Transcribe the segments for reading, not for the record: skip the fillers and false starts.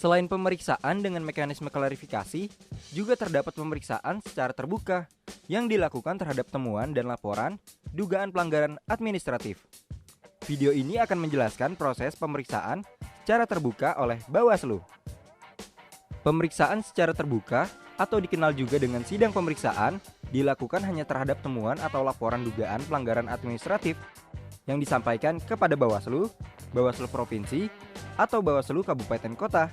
Selain pemeriksaan dengan mekanisme klarifikasi, juga terdapat pemeriksaan secara terbuka yang dilakukan terhadap temuan dan laporan dugaan pelanggaran administratif. Video ini akan menjelaskan proses pemeriksaan secara terbuka oleh Bawaslu. Pemeriksaan secara terbuka atau dikenal juga dengan sidang pemeriksaan dilakukan hanya terhadap temuan atau laporan dugaan pelanggaran administratif yang disampaikan kepada Bawaslu, Bawaslu Provinsi, atau Bawaslu Kabupaten Kota.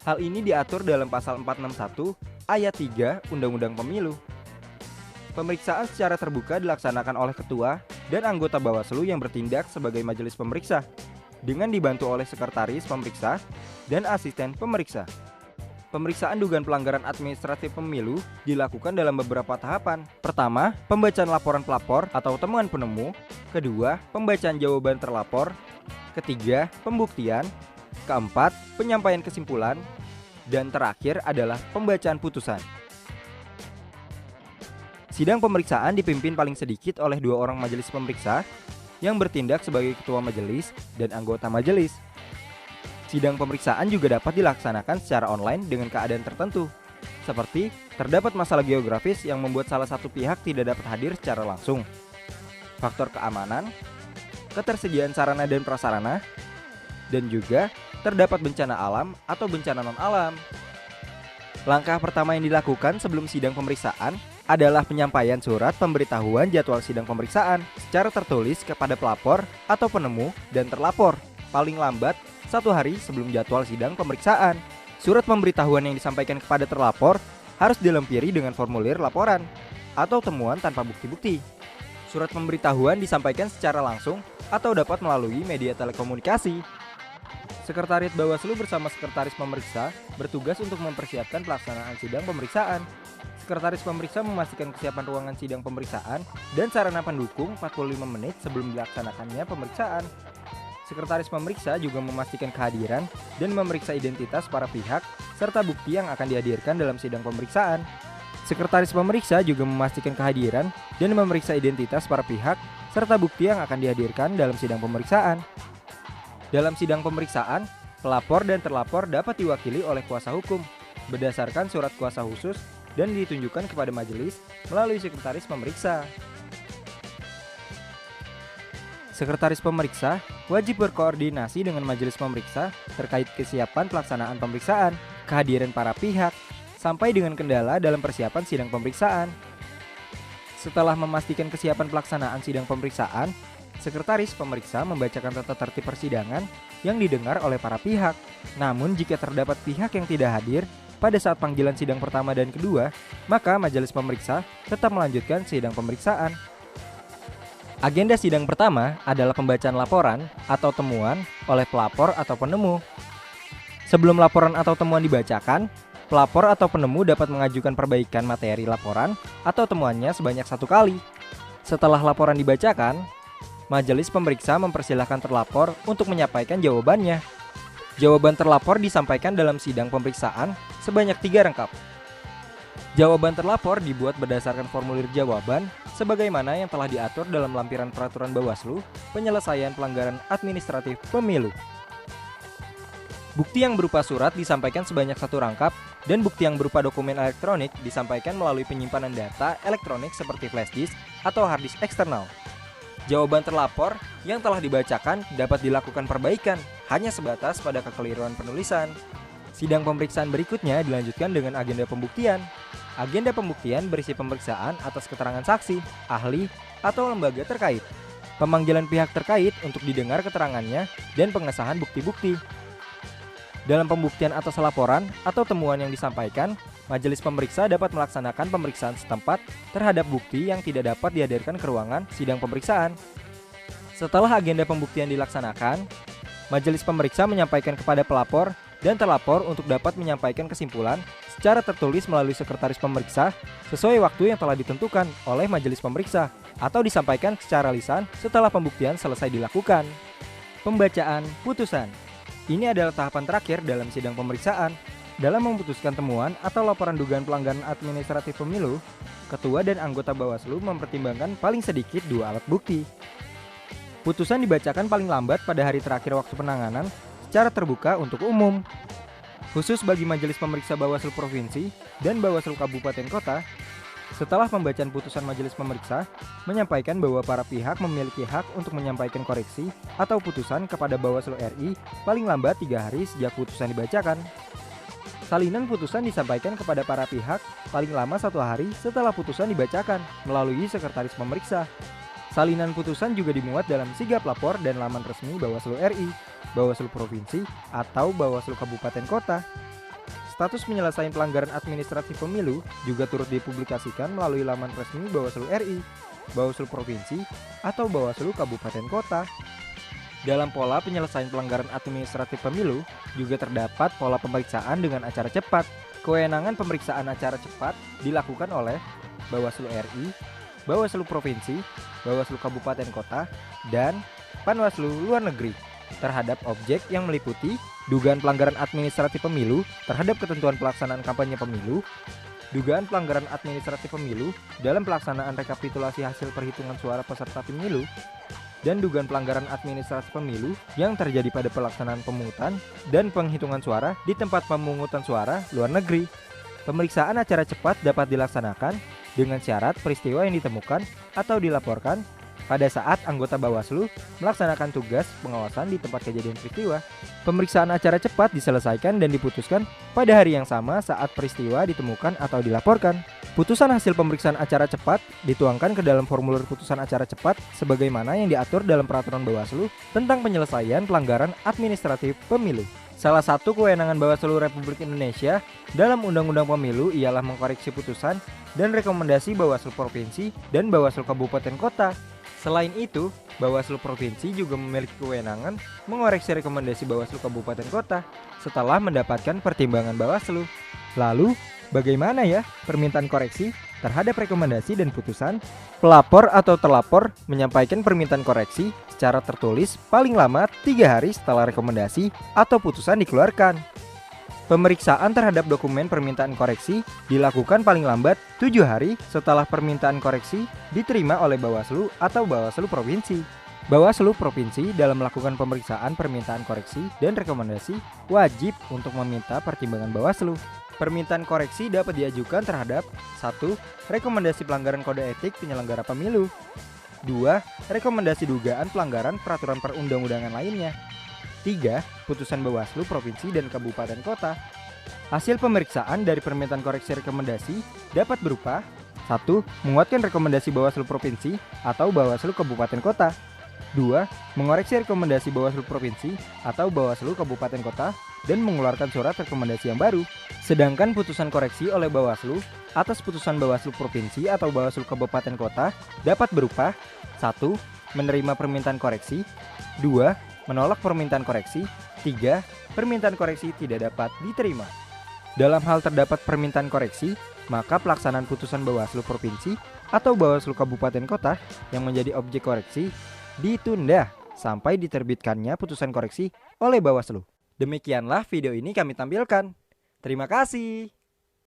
Hal ini diatur dalam pasal 461 ayat 3 Undang-Undang Pemilu. Pemeriksaan secara terbuka dilaksanakan oleh ketua dan anggota Bawaslu yang bertindak sebagai majelis pemeriksa dengan dibantu oleh sekretaris pemeriksa dan asisten pemeriksa. Pemeriksaan dugaan pelanggaran administratif pemilu dilakukan dalam beberapa tahapan. Pertama, pembacaan laporan pelapor atau temuan penemu. Kedua, pembacaan jawaban terlapor. Ketiga, pembuktian. Keempat, penyampaian kesimpulan. Dan terakhir adalah pembacaan putusan. Sidang pemeriksaan dipimpin paling sedikit oleh 2 orang majelis pemeriksa yang bertindak sebagai ketua majelis dan anggota majelis. Sidang pemeriksaan juga dapat dilaksanakan secara online dengan keadaan tertentu, seperti terdapat masalah geografis yang membuat salah satu pihak tidak dapat hadir secara langsung, faktor keamanan, ketersediaan sarana dan prasarana, dan juga terdapat bencana alam atau bencana non-alam. Langkah pertama yang dilakukan sebelum sidang pemeriksaan adalah penyampaian surat pemberitahuan jadwal sidang pemeriksaan secara tertulis kepada pelapor atau penemu dan terlapor paling lambat 1 hari sebelum jadwal sidang pemeriksaan. Surat pemberitahuan yang disampaikan kepada terlapor harus dilempiri dengan formulir laporan atau temuan tanpa bukti-bukti. Surat pemberitahuan disampaikan secara langsung atau dapat melalui media telekomunikasi. Sekretariat Bawaslu bersama sekretaris pemeriksa bertugas untuk mempersiapkan pelaksanaan sidang pemeriksaan. Sekretaris pemeriksa memastikan kesiapan ruangan sidang pemeriksaan dan sarana pendukung 45 menit sebelum dilaksanakannya pemeriksaan. Sekretaris pemeriksa juga memastikan kehadiran dan memeriksa identitas para pihak serta bukti yang akan dihadirkan dalam sidang pemeriksaan. Sekretaris pemeriksa juga memastikan kehadiran dan memeriksa identitas para pihak serta bukti yang akan dihadirkan dalam sidang pemeriksaan. Dalam sidang pemeriksaan, pelapor dan terlapor dapat diwakili oleh kuasa hukum berdasarkan surat kuasa khusus dan ditunjukkan kepada majelis melalui sekretaris pemeriksa. Sekretaris pemeriksa wajib berkoordinasi dengan majelis pemeriksa terkait kesiapan pelaksanaan pemeriksaan, kehadiran para pihak, sampai dengan kendala dalam persiapan sidang pemeriksaan. Setelah memastikan kesiapan pelaksanaan sidang pemeriksaan, sekretaris pemeriksa membacakan tata tertib persidangan yang didengar oleh para pihak. Namun jika terdapat pihak yang tidak hadir pada saat panggilan sidang pertama dan kedua, maka majelis pemeriksa tetap melanjutkan sidang pemeriksaan. Agenda sidang pertama adalah pembacaan laporan atau temuan oleh pelapor atau penemu. Sebelum laporan atau temuan dibacakan, pelapor atau penemu dapat mengajukan perbaikan materi laporan atau temuannya sebanyak 1 kali. Setelah laporan dibacakan, majelis pemeriksa mempersilahkan terlapor untuk menyampaikan jawabannya. Jawaban terlapor disampaikan dalam sidang pemeriksaan sebanyak 3 rangkap. Jawaban terlapor dibuat berdasarkan formulir jawaban sebagaimana yang telah diatur dalam lampiran peraturan Bawaslu penyelesaian pelanggaran administratif pemilu. Bukti yang berupa surat disampaikan sebanyak 1 rangkap dan bukti yang berupa dokumen elektronik disampaikan melalui penyimpanan data elektronik seperti flash disk atau hard disk eksternal. Jawaban terlapor yang telah dibacakan dapat dilakukan perbaikan hanya sebatas pada kekeliruan penulisan. Sidang pemeriksaan berikutnya dilanjutkan dengan agenda pembuktian. Agenda pembuktian berisi pemeriksaan atas keterangan saksi, ahli, atau lembaga terkait, pemanggilan pihak terkait untuk didengar keterangannya, dan pengesahan bukti-bukti. Dalam pembuktian atas laporan atau temuan yang disampaikan, majelis pemeriksa dapat melaksanakan pemeriksaan setempat terhadap bukti yang tidak dapat dihadirkan ke ruangan sidang pemeriksaan. Setelah agenda pembuktian dilaksanakan, majelis pemeriksa menyampaikan kepada pelapor dan terlapor untuk dapat menyampaikan kesimpulan secara tertulis melalui sekretaris pemeriksa sesuai waktu yang telah ditentukan oleh majelis pemeriksa atau disampaikan secara lisan setelah pembuktian selesai dilakukan. Pembacaan putusan. Ini adalah tahapan terakhir dalam sidang pemeriksaan. Dalam memutuskan temuan atau laporan dugaan pelanggaran administratif pemilu, ketua dan anggota Bawaslu mempertimbangkan paling sedikit 2 alat bukti. Putusan dibacakan paling lambat pada hari terakhir waktu penanganan secara terbuka untuk umum. Khusus bagi Majelis Pemeriksa Bawaslu Provinsi dan Bawaslu Kabupaten Kota, setelah pembacaan putusan Majelis Pemeriksa, menyampaikan bahwa para pihak memiliki hak untuk menyampaikan koreksi atau putusan kepada Bawaslu RI paling lambat 3 hari sejak putusan dibacakan. Salinan putusan disampaikan kepada para pihak paling lama 1 hari setelah putusan dibacakan melalui Sekretaris Pemeriksa. Salinan putusan juga dimuat dalam sigap lapor dan laman resmi Bawaslu RI, Bawaslu Provinsi, atau Bawaslu Kabupaten Kota. Status penyelesaian pelanggaran administratif pemilu juga turut dipublikasikan melalui laman resmi Bawaslu RI, Bawaslu Provinsi, atau Bawaslu Kabupaten Kota. Dalam pola penyelesaian pelanggaran administratif pemilu juga terdapat pola pemeriksaan dengan acara cepat. Kewenangan pemeriksaan acara cepat dilakukan oleh Bawaslu RI, Bawaslu Provinsi, Bawaslu Kabupaten Kota, dan Panwaslu Luar Negeri terhadap objek yang meliputi dugaan pelanggaran administratif pemilu terhadap ketentuan pelaksanaan kampanye pemilu, dugaan pelanggaran administratif pemilu dalam pelaksanaan rekapitulasi hasil perhitungan suara peserta pemilu, dan dugaan pelanggaran administratif pemilu yang terjadi pada pelaksanaan pemungutan dan penghitungan suara di tempat pemungutan suara luar negeri. Pemeriksaan acara cepat dapat dilaksanakan dengan syarat peristiwa yang ditemukan atau dilaporkan pada saat anggota Bawaslu melaksanakan tugas pengawasan di tempat kejadian peristiwa. Pemeriksaan acara cepat diselesaikan dan diputuskan pada hari yang sama saat peristiwa ditemukan atau dilaporkan. Putusan hasil pemeriksaan acara cepat dituangkan ke dalam formulir putusan acara cepat sebagaimana yang diatur dalam peraturan Bawaslu tentang penyelesaian pelanggaran administratif pemilu. Salah satu kewenangan Bawaslu Republik Indonesia dalam Undang-Undang Pemilu ialah mengkoreksi putusan dan rekomendasi Bawaslu Provinsi dan Bawaslu Kabupaten Kota. Selain itu, Bawaslu Provinsi juga memiliki kewenangan mengoreksi rekomendasi Bawaslu Kabupaten Kota setelah mendapatkan pertimbangan Bawaslu. Lalu, bagaimana ya permintaan koreksi terhadap rekomendasi dan putusan? Pelapor atau terlapor menyampaikan permintaan koreksi secara tertulis paling lama 3 hari setelah rekomendasi atau putusan dikeluarkan. Pemeriksaan terhadap dokumen permintaan koreksi dilakukan paling lambat 7 hari setelah permintaan koreksi diterima oleh Bawaslu atau Bawaslu Provinsi. Bawaslu Provinsi dalam melakukan pemeriksaan permintaan koreksi dan rekomendasi wajib untuk meminta pertimbangan Bawaslu. Permintaan koreksi dapat diajukan terhadap 1. Rekomendasi pelanggaran kode etik penyelenggara pemilu, 2. Rekomendasi dugaan pelanggaran peraturan perundang-undangan lainnya, 3. Putusan Bawaslu Provinsi dan Kabupaten Kota. Hasil pemeriksaan dari permintaan koreksi rekomendasi dapat berupa 1. Menguatkan rekomendasi Bawaslu Provinsi atau Bawaslu Kabupaten Kota, 2. Mengoreksi rekomendasi Bawaslu Provinsi atau Bawaslu Kabupaten Kota dan mengeluarkan surat rekomendasi yang baru. Sedangkan putusan koreksi oleh Bawaslu atas putusan Bawaslu Provinsi atau Bawaslu Kabupaten Kota dapat berupa 1. Menerima permintaan koreksi, 2. Menolak permintaan koreksi, 3. Permintaan koreksi tidak dapat diterima. Dalam hal terdapat permintaan koreksi, maka pelaksanaan putusan Bawaslu Provinsi atau Bawaslu Kabupaten Kota yang menjadi objek koreksi ditunda sampai diterbitkannya putusan koreksi oleh Bawaslu. Demikianlah video ini kami tampilkan. Terima kasih.